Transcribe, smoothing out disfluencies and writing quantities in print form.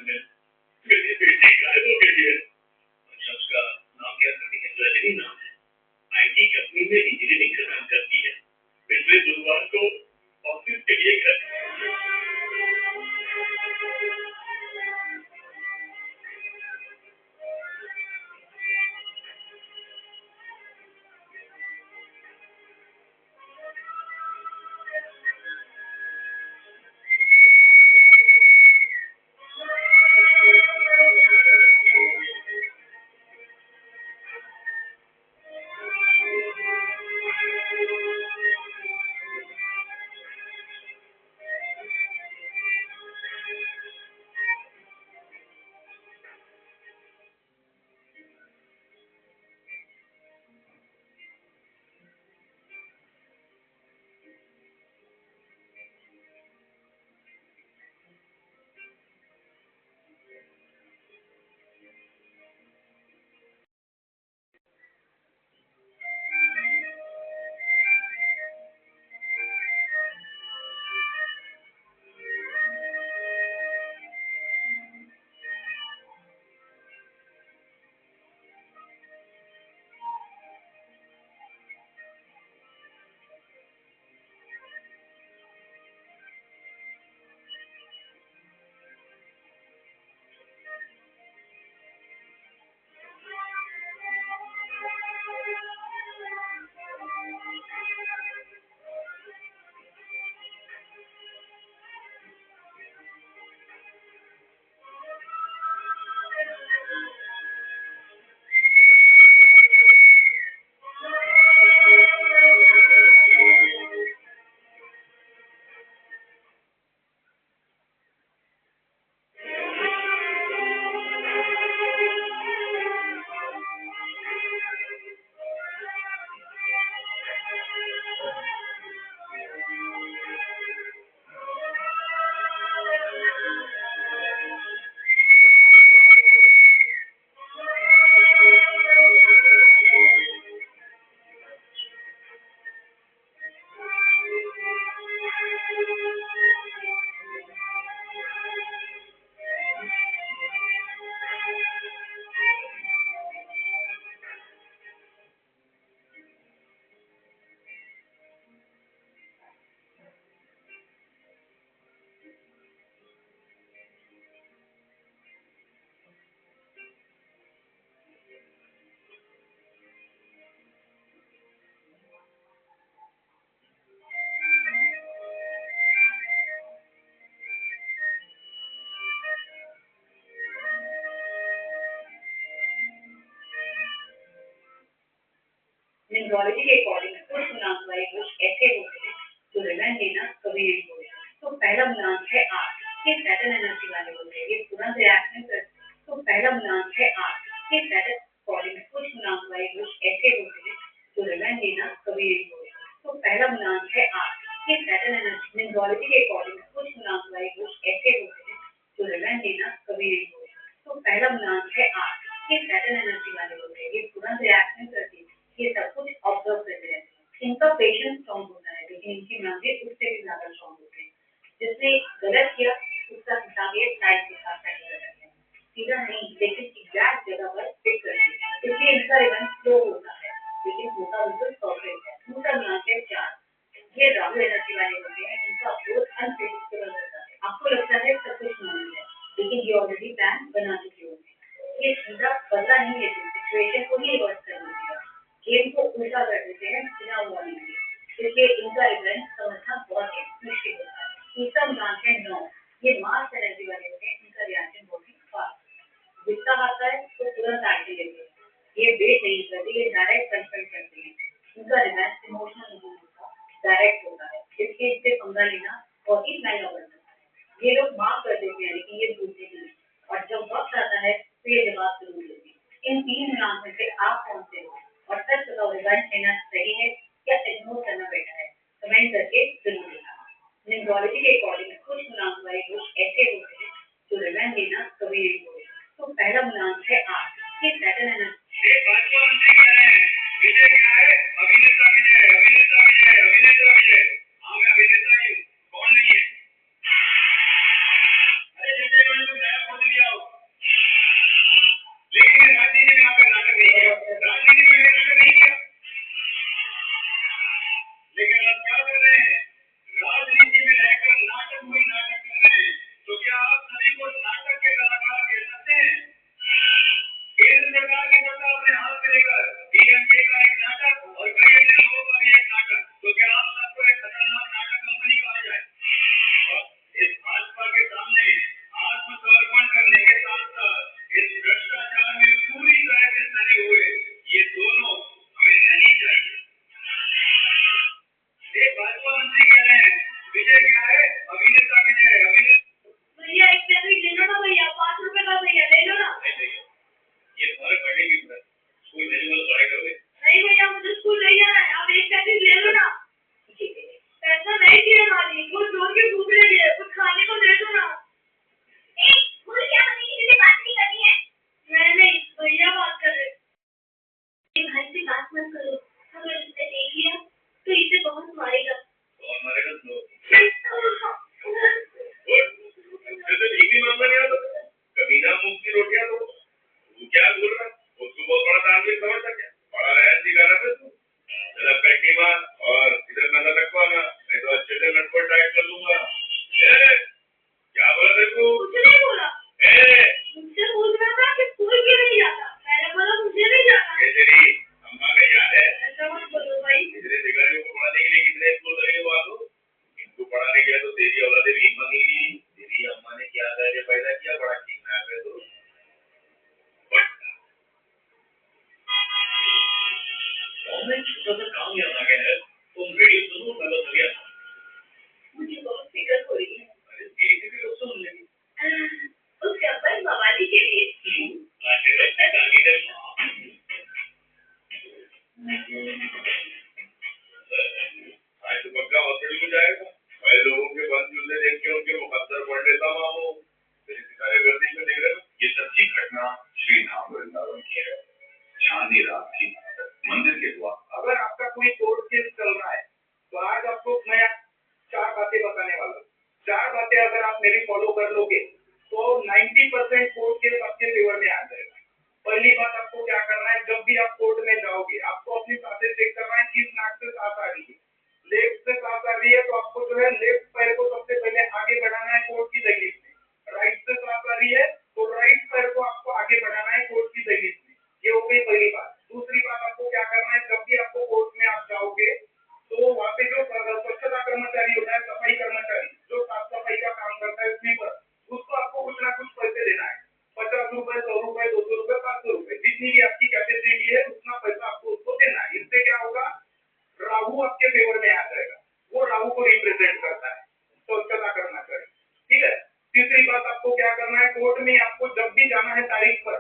घर में मेरी बेटी गायब हो गई है। अच्छा, उसका नाम क्या है? रजनी नाम है। आईटी कंपनी में इंजीनियरिंग का काम करती है। पिछले बुधवार को ऑफिस के लिए घर न्यूरोलॉजी के अकॉर्डिंग कुछ गुणांक वाले दोष ऐसे होते हैं जो रिजल्ट देना कभी नहीं होगा। तो पहला गुणांक है आठ, ये सैटर्न एनर्जी वाले होते हैं, ये तुरंत रिएक्शन करते हैं। तो पहला गुणांक है आठ, ये सैटर्न अकॉर्डिंग कुछ गुणांक वाले दोष ऐसे होते हैं जो रिजल्ट देना कभी नहीं होगा। तो पहला गुणांक है आठ, ये सैटर्न एनर्जी न्यूरोलॉजी के अकॉर्डिंग कुछ गुणांक वाले दोष ऐसे होते हैं जो रिजल्ट देना कभी नहीं होगा। तो पहला गुणांक है आठ, ये सैटर्न एनर्जी वाले होते हैं, ये तुरंत रिएक्शन करते हैं, ये सब कुछ ऑब्जर्व करते रहते हैं। इनका पेशेंस स्ट्रॉन्ग होता है, लेकिन इनकी मेमोरी उससे भी ज्यादा स्ट्रॉन्ग होती है। जिसने गलत किया उसका हिसाब ये टाइम के साथ सही कर सकते हैं, सीधा नहीं लेकिन एग्जैक्ट जगह पर फिट करते हैं। इसलिए इनका रिवन स्लो होता है, लेकिन होता बिल्कुल परफेक्ट है। दूसरा गुणांक है चार, ये राहु एनर्जी वाले होते हैं, इनका अप्रोच अनप्रेडिक्टेबल होता है। आपको लगता है सब कुछ नॉर्मल है, लेकिन ये ऑलरेडी प्लान बना चुके होते हैं। ये सीधा बदला नहीं लेते, सिचुएशन को ही रिवर्स कर देते हैं, गेम को उल्टा कर देते हैं बिना वार्निंग के। इसलिए इनका रिजल्ट समझना बहुत ही मुश्किल होता है। तीसरा गुणांक है नौ, ये मार्स एनर्जी वाले होते हैं, इनका रिएक्शन बहुत ही फास्ट, गुस्सा आता है तो तुरंत एक्शन लेते हैं, ये वेट नहीं करते, ये डायरेक्ट कन्फ्रंट करते हैं। इनका रिजल्ट इमोशनल नहीं होता, डायरेक्ट होता है। इसलिए इससे पंगा लेना बहुत ही महंगा पड़ सकता है। ये लोग माफ कर देते हैं, लेकिन ये भूलते नहीं, और जब वक्त आता है तो ये जवाब जरूर देते हैं। इन तीन गुणांक में से आप कौन से हो, और सच बताओ रिजल्ट लेना सही है या इग्नोर करना बेटर है? कमेंट करके जरूर देना। न्यूरोलॉजी के अकॉर्डिंग कुछ गुणांक वाले दोष ऐसे होते हैं जो रिजल्ट लेना कभी नहीं होगा। तो पहला गुणांक है आठ, ये सैटर्न एनर्जी। ये भाजपा मंत्री कह रहे हैं विजय क्या है? अभिनेता विजय, अभिनेता विजय, अभिनेता विजय। हाँ, मैं अभिनेता ही हूँ, कौन नहीं है? अरे जैसे मैंने कोई नया खोज लिया आप मेरी फॉलो कर लोगे तो 90% कोर्ट केस आपके फेवर में आ जाएगा। पहली बात आपको क्या करना है, जब भी आप कोर्ट में जाओगे आपको अपनी सांसें चेक करना है किस नाक से सांस आ रही है। लेफ्ट से सांस आ रही है तो आपको जो है लेफ्ट पैर को सबसे पहले आगे बढ़ाना है कोर्ट की दहलीज में। राइट से सांस आ रही है तो राइट पैर को आपको आगे बढ़ाना है कोर्ट की दहलीज में। ये हो गई पहली बात। दूसरी बात आपको क्या करना है, जब भी आपको कोर्ट में आप जाओगे तो वहाँ पे जो स्वच्छता कर्मचारी होता है, सफाई कर्मचारी जो साफ सफाई का काम करता है स्वीपर, उसको आपको कुछ ना कुछ पैसे देना है। 50 रुपए, 100 रुपए, 200 रुपए, 500 रुपए, जितनी भी आपकी कैपेसिटी है उतना पैसा आपको उसको देना है। इससे क्या होगा, राहु आपके फेवर में आ जाएगा। वो राहु को रिप्रेजेंट करता है, स्वच्छता कर्मचारी। ठीक है। तीसरी बात आपको क्या करना है, कोर्ट में आपको जब भी जाना है तारीख पर